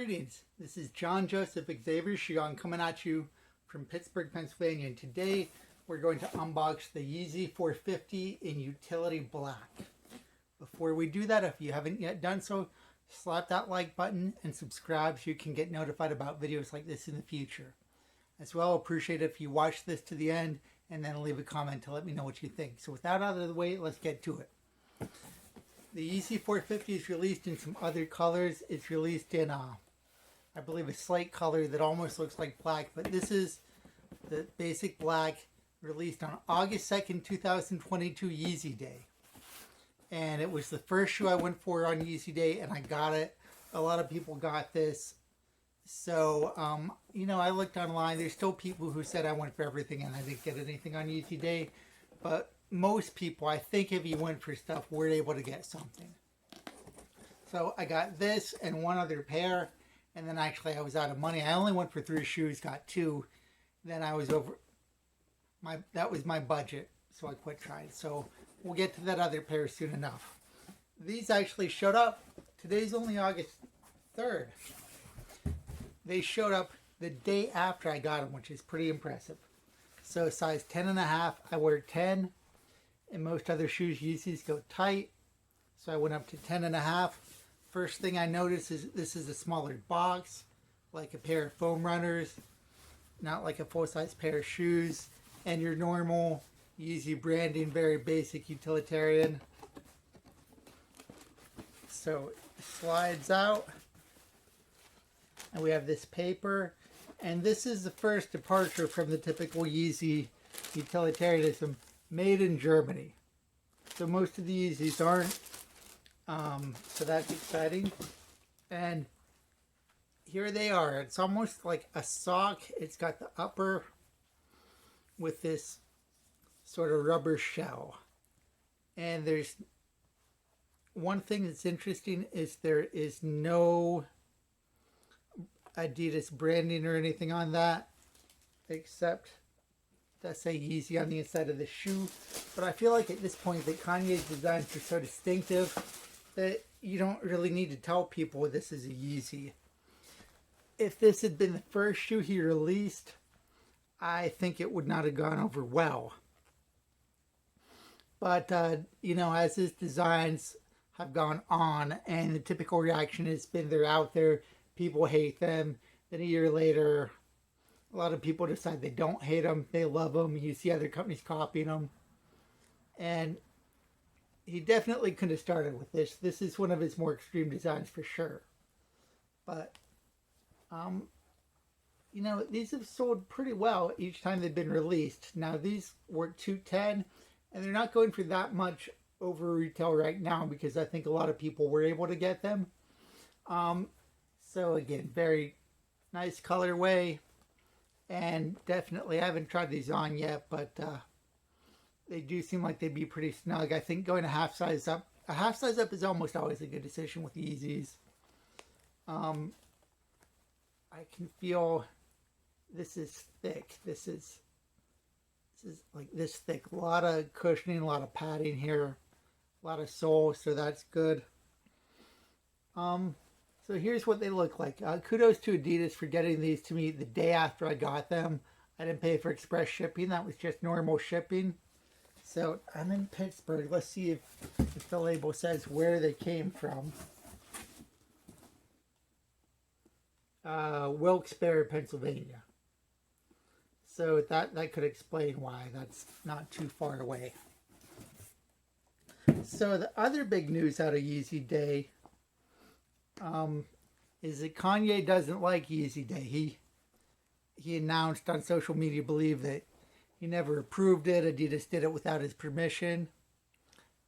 Greetings, this is John Joseph Xavier Cihon coming at you from Pittsburgh, Pennsylvania, and today we're going to unbox the Yeezy 450 in Utility Black. Before we do that, if you haven't yet done so, slap that like button and subscribe so you can get notified about videos like this in the future. As well, appreciate it if you watch this to the end and then leave a comment to let me know what you think. So with that out of the way, let's get to it. The Yeezy 450 is released in some other colors. It's released in, I believe, a slate color that almost looks like black. But this is the basic black, released on August 2nd, 2022, Yeezy Day. And it was the first shoe I went for on Yeezy Day, and I got it. A lot of people got this. So, I looked online. There's still people who said I went for everything and I didn't get anything on Yeezy Day. But most people, I think if you went for stuff, were able to get something. So I got this and one other pair, and then actually I was out of money. I only went for 3 shoes, got 2. Then I was over that was my budget, so I quit trying. So we'll get to that other pair soon enough. These actually showed up. Today's only August 3rd. They showed up the day after I got them, which is pretty impressive. So size 10.5, I wear 10. And most other shoes, Yeezys, go tight. So I went up to 10.5. First thing I noticed is this is a smaller box, like a pair of foam runners, not like a full-size pair of shoes. And your normal Yeezy branding, very basic utilitarian. So it slides out. And we have this paper. And this is the first departure from the typical Yeezy utilitarianism. Made in Germany. So most of the Yeezys aren't. So that's exciting. And here they are. It's almost like a sock. It's got the upper with this sort of rubber shell. And there's one thing that's interesting is there is no Adidas branding or anything on that, except that say Yeezy on the inside of the shoe. But I feel like at this point that Kanye's designs are so distinctive that you don't really need to tell people this is a Yeezy. If this had been the first shoe he released, I think it would not have gone over well. But, as his designs have gone on and the typical reaction has been they're out there, people hate them, then a year later, a lot of people decide they don't hate them, they love them. You see other companies copying them. And he definitely could have started with this. This is one of his more extreme designs for sure. But, these have sold pretty well each time they've been released. Now, these were $210, and they're not going for that much over retail right now because I think a lot of people were able to get them. So, again, very nice colorway. And definitely, I haven't tried these on yet, but they do seem like they'd be pretty snug. I think going a half size up is almost always a good decision with Yeezys. I can feel this is thick. This is like this thick. A lot of cushioning, a lot of padding here, a lot of sole, so that's good. So here's what they look like. Kudos to Adidas for getting these to me the day after I got them. I didn't pay for express shipping. That was just normal shipping. So I'm in Pittsburgh. Let's see if the label says where they came from. Wilkes-Barre, Pennsylvania. So that could explain why that's not too far away. So the other big news out of Yeezy Day is that Kanye doesn't like Yeezy Day. He announced on social media, believe that he never approved it. Adidas did it without his permission.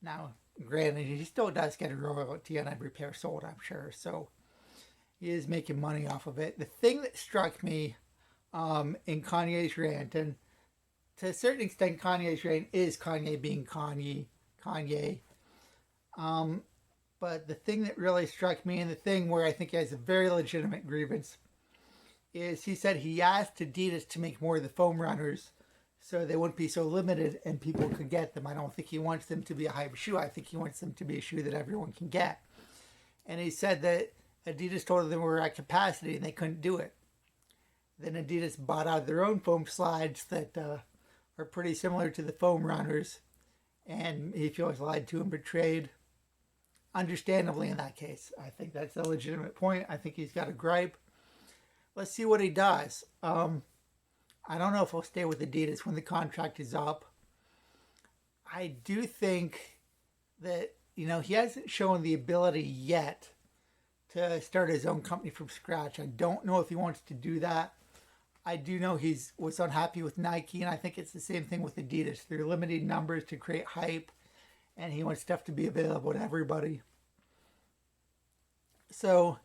Now, granted, he still does get a royalty on every pair sold, I'm sure. So he is making money off of it. The thing that struck me in Kanye's rant, and to a certain extent, Kanye's rant is Kanye being Kanye. But the thing that really struck me, and the thing where I think he has a very legitimate grievance, is he said he asked Adidas to make more of the foam runners so they wouldn't be so limited and people could get them. I don't think he wants them to be a hype shoe. I think he wants them to be a shoe that everyone can get. And he said that Adidas told them they were at capacity and they couldn't do it. Then Adidas bought out their own foam slides that are pretty similar to the foam runners, and he feels lied to and betrayed. Understandably, in that case, I think that's a legitimate point. I think he's got a gripe. Let's see what he does. I don't know if he'll stay with Adidas when the contract is up. I do think that, he hasn't shown the ability yet to start his own company from scratch. I don't know if he wants to do that. I do know he was unhappy with Nike, and I think it's the same thing with Adidas. They're limiting numbers to create hype, and he wants stuff to be available to everybody. So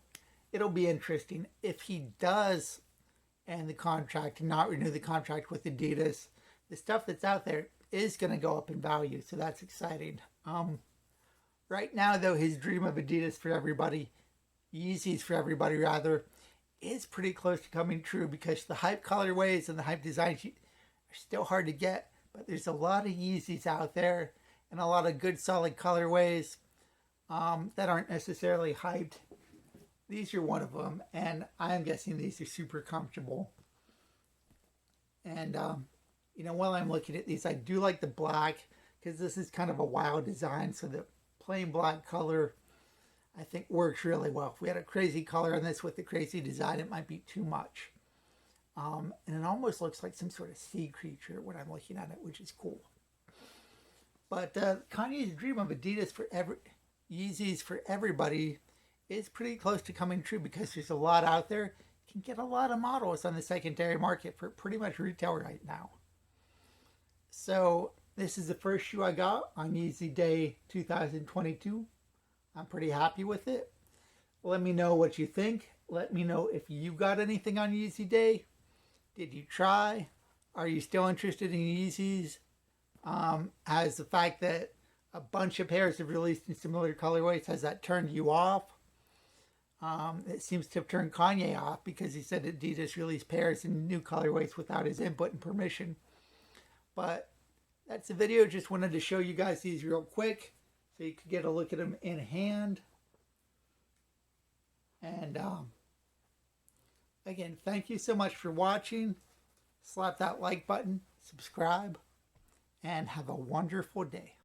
it'll be interesting. If he does end the contract and not renew the contract with Adidas, the stuff that's out there is going to go up in value, so that's exciting. Right now, though, his dream of Adidas for everybody, Yeezys for everybody rather, is pretty close to coming true because the hype colorways and the hype designs are still hard to get, but there's a lot of Yeezys out there and a lot of good solid colorways that aren't necessarily hyped. These are one of them, and I'm guessing these are super comfortable. And while I'm looking at these, I do like the black because this is kind of a wild design, so the plain black color I think works really well. If we had a crazy color on this with the crazy design, it might be too much. And it almost looks like some sort of sea creature when I'm looking at it, which is cool. But Kanye's dream of Adidas Yeezys for everybody is pretty close to coming true because there's a lot out there. You can get a lot of models on the secondary market for pretty much retail right now. So this is the first shoe I got on Yeezy Day 2022. I'm pretty happy with it. Let me know what you think. Let me know if you got anything on Yeezy Day. Did you try? Are you still interested in Yeezys? Has the fact that a bunch of pairs have released in similar colorways, has that turned you off? It seems to have turned Kanye off because he said Adidas released pairs in new colorways without his input and permission. But that's the video. Just wanted to show you guys these real quick so you could get a look at them in hand. And again, thank you so much for watching. Slap that like button, subscribe, and have a wonderful day.